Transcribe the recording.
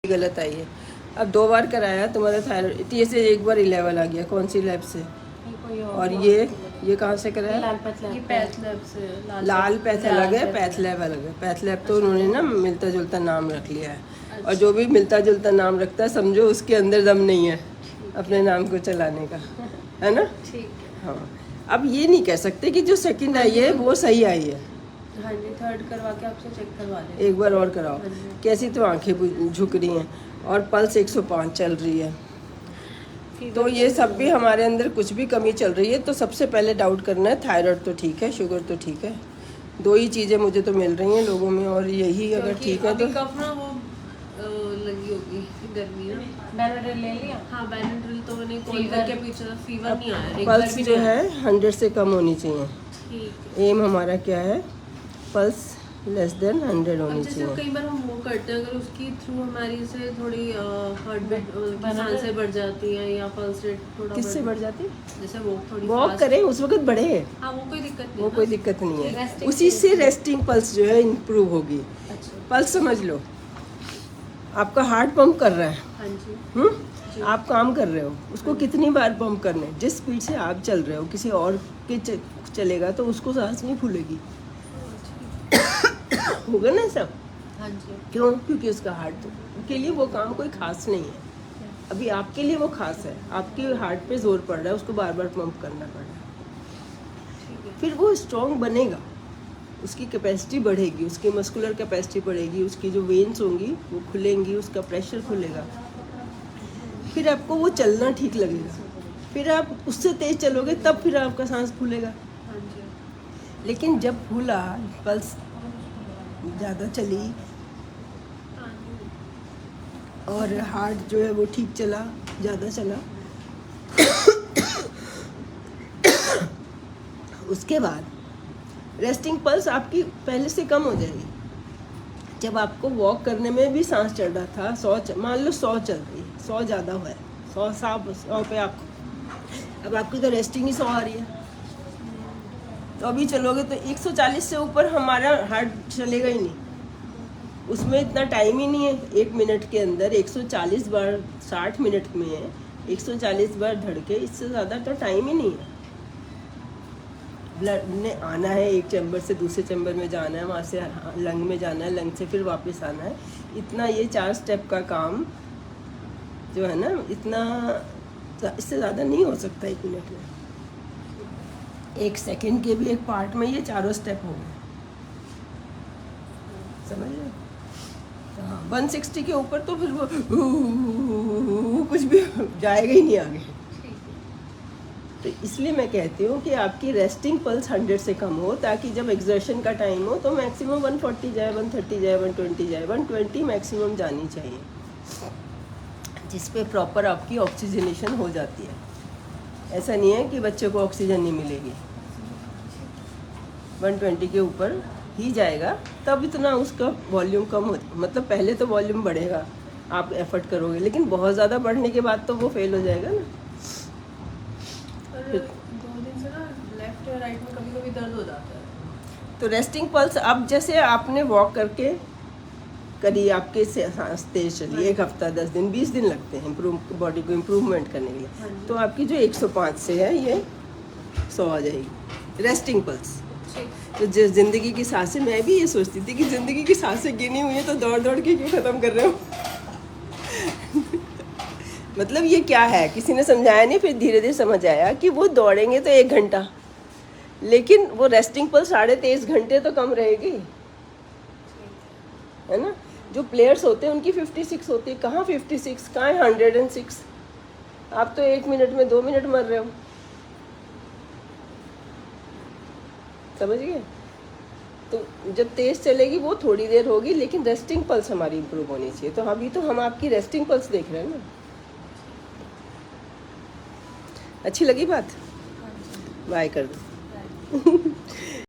गलत आई है। अब 2 बार कराया तुम्हारा थायराइड, टी से एक बार 11 आ गया। कौन सी लैब से? और ये कहाँ से कराया? लाल पैथ लैब से। लाल पैथ अलग है, पैथ लैब अलग है। पैथ लैब तो उन्होंने ना मिलता जुलता नाम रख लिया है, और जो भी मिलता जुलता नाम रखता है समझो उसके अंदर दम नहीं है अपने नाम को चलाने का, है ना? ठीक है। हाँ, अब ये नहीं कह सकते कि जो सेकंड आई है वो सही आई है। हाँ जी, थर्ड करवा के आपसे चेक करवा लें। एक बार और कराओ। कैसी तो आंखें झुक रही हैं और पल्स 105 चल रही है, तो ये सब भी हमारे अंदर कुछ भी कमी चल रही है। तो सबसे पहले डाउट करना है, थायराइड तो ठीक है, शुगर तो ठीक है, 2 ही चीज़ें मुझे तो मिल रही हैं लोगों में, और यही अगर ठीक है तो कफ ना वो लगी होगी गर्मी ना। बेनाड्रिल ले लिया? हाँ, बेनाड्रिल तो मैंने कॉल करके पूछा, फीवर नहीं आया। पल्स जो है 100 से कम होनी चाहिए। ठीक। एम हमारा क्या है? पल्स लेस देन 100 होनी चाहिए। कई बार हम वो करते हैं, अगर उसकी थ्रू हमारी से थोड़ी हार्ट बीट सांसें बढ़ जाती हैं या पल्स रेट थोड़ा किससे बढ़ जाती? जैसे वो थोड़ी वॉक करें उस वक्त बढ़े। हाँ, वो कोई दिक्कत नहीं, वो कोई दिक्कत नहीं है, Resting उसी से रेस्टिंग पल्स जो है इम्प्रूव होगी। अच्छा। पल्स समझ लो, आपका हार्ट पंप कर रहा है, हाँ जी। आप काम कर रहे हो, उसको कितनी बार पंप करना है? जिस स्पीड से आप चल रहे हो, किसी और के चलेगा तो उसको सांस नहीं फूलेगी, होगा ना सब? हाँ जी। क्यों? क्योंकि उसका हार्ट के लिए वो काम कोई खास नहीं है। अभी आपके लिए वो खास है, आपके हार्ट पे जोर पड़ रहा है, उसको बार बार पंप करना पड़ रहा है। फिर वो स्ट्रॉन्ग बनेगा, उसकी कैपेसिटी बढ़ेगी, उसकी मस्कुलर कैपेसिटी बढ़ेगी, उसकी जो वेन्स होंगी वो खुलेंगी, उसका प्रेशर खुलेगा, फिर आपको वो चलना ठीक लगेगा। फिर आप उससे तेज चलोगे तब फिर आपका सांस फूलेगा। हाँ जी। लेकिन जब फूला, पल्स ज़्यादा चली और हार्ट जो है वो ठीक चला, ज़्यादा चला, उसके बाद रेस्टिंग पल्स आपकी पहले से कम हो जाएगी। जब आपको वॉक करने में भी सांस चढ़ रहा था, 100 मान लो 100 चल रही है, 100 ज़्यादा हुआ है, 100 पे आपको, अब आपकी तो रेस्टिंग ही 100 आ रही है, तो अभी चलोगे तो 140 से ऊपर हमारा हार्ट चलेगा ही नहीं, उसमें इतना टाइम ही नहीं है। 1 मिनट के अंदर 140 बार 60 मिनट में 140 बार धड़के, इससे ज़्यादा तो टाइम ही नहीं है। ब्लड ने आना है, एक चैम्बर से दूसरे चैम्बर में जाना है, वहाँ से लंग में जाना है, लंग से फिर वापस आना है, इतना ये 4 स्टेप का काम जो है ना, इतना इससे ज़्यादा नहीं हो सकता 1 मिनट में। 1 सेकंड के भी एक पार्ट में ये 4 स्टेप हो गए, समझ रहे? हाँ, 160 के ऊपर तो फिर वो कुछ भी जाएगा ही नहीं आगे। तो इसलिए मैं कहती हूँ कि आपकी रेस्टिंग पल्स 100 से कम हो, ताकि जब एक्सर्शन का टाइम हो तो मैक्सिमम 140 जाए, 130 जाए, 120 जाए, 120 मैक्सिमम जानी चाहिए, जिस पे प्रॉपर आपकी ऑक्सीजनेशन हो जाती है। ऐसा नहीं है कि बच्चे को ऑक्सीजन नहीं मिलेगी, 120 के ऊपर ही जाएगा, तब इतना उसका वॉल्यूम कम हो, मतलब पहले तो वॉल्यूम बढ़ेगा, आप एफर्ट करोगे, लेकिन बहुत ज़्यादा बढ़ने के बाद तो वो फेल हो जाएगा ना। 2 दिन से ना लेफ्ट और राइट में कभी कभी दर्द हो जाता है। तो रेस्टिंग पल्स, अब जैसे आपने वॉक करके करी, आपके सांस तेज चली, 1 हफ्ता 10 दिन 20 दिन लगते हैं बॉडी को इम्प्रूवमेंट करने के लिए, तो आपकी जो 105 से है ये 100 आ जाएगी रेस्टिंग पल्स। तो जिस ज़िंदगी की सांसें, मैं भी ये सोचती थी कि ज़िंदगी की सांसें गिनी हुई है तो दौड़ दौड़ के क्यों ख़त्म कर रहे हो? मतलब ये क्या है, किसी ने समझाया नहीं, फिर धीरे धीरे समझ आया कि वो दौड़ेंगे तो 1 घंटा, लेकिन वो रेस्टिंग पल्स 23.5 घंटे तो कम रहेगी, है ना? जो प्लेयर्स होते हैं उनकी 56 होती है, कहाँ 56, कहाँ 106? आप तो 1 मिनट में 2 मिनट मर रहे हो, समझ गए? तो जब तेज चलेगी वो थोड़ी देर होगी, लेकिन रेस्टिंग पल्स हमारी इम्प्रूव होनी चाहिए। तो अभी तो हम आपकी रेस्टिंग पल्स देख रहे हैं ना। अच्छी लगी बात? बाय कर दो।